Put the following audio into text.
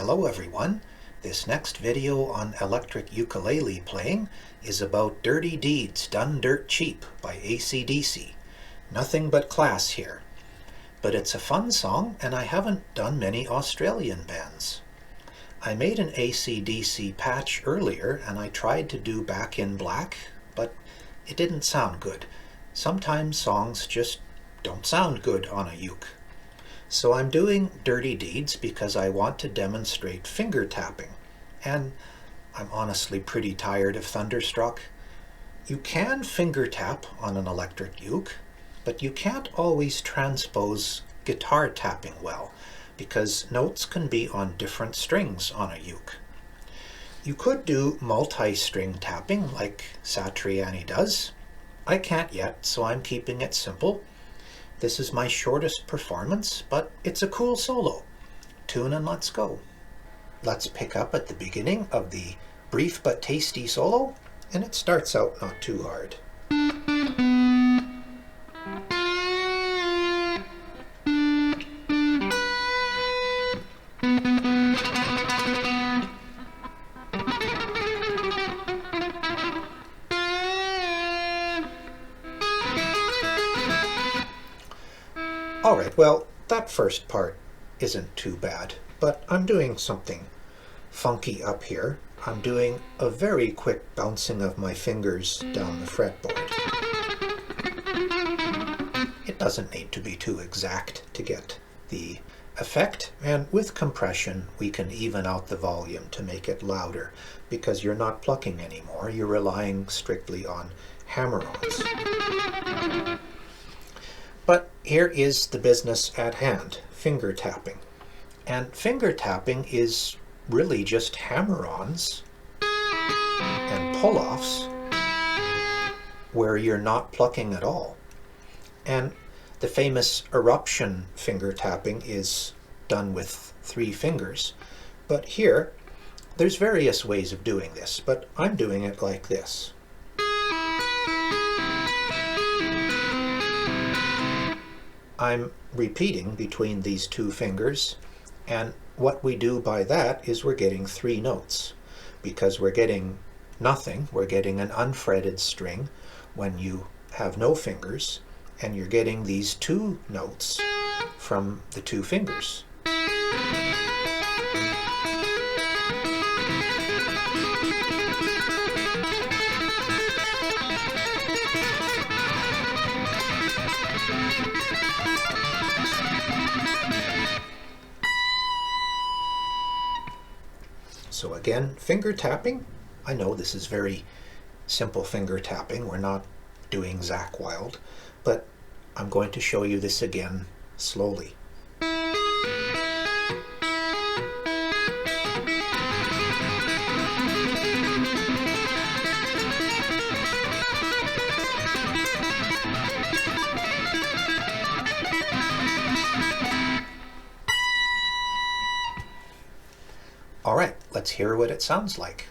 Hello everyone. This next video on electric ukulele playing is about Dirty Deeds Done Dirt Cheap by AC/DC. Nothing but class here. But it's a fun song and I haven't done many Australian bands. I made an AC/DC patch earlier and I tried to do Back in Black, but it didn't sound good. Sometimes songs just don't sound good on a uke. So I'm doing Dirty Deeds because I want to demonstrate finger tapping, and I'm honestly pretty tired of Thunderstruck. You can finger tap on an electric uke, but you can't always transpose guitar tapping well, because notes can be on different strings on a uke. You could do multi-string tapping like Satriani does. I can't yet, so I'm keeping it simple. This is my shortest performance, but it's a cool solo. Tune and let's go. Let's pick up at the beginning of the brief but tasty solo, and it starts out not too hard. Alright, well, that first part isn't too bad, but I'm doing something funky up here. I'm doing a very quick bouncing of my fingers down the fretboard. It doesn't need to be too exact to get the effect, and with compression we can even out the volume to make it louder, because you're not plucking anymore, you're relying strictly on hammer-ons. But here is the business at hand, finger tapping. And finger tapping is really just hammer-ons and pull-offs where you're not plucking at all. And the famous eruption finger tapping is done with 3 fingers. But here, there's various ways of doing this, but I'm doing it like this. I'm repeating between these 2 fingers, and what we do by that is we're getting 3 notes, because we're getting nothing, we're getting an unfretted string when you have no fingers, and you're getting these 2 notes from the 2 fingers. So again, finger tapping. I know this is very simple finger tapping. We're not doing Zakk Wylde, but I'm going to show you this again slowly. All right, let's hear what it sounds like.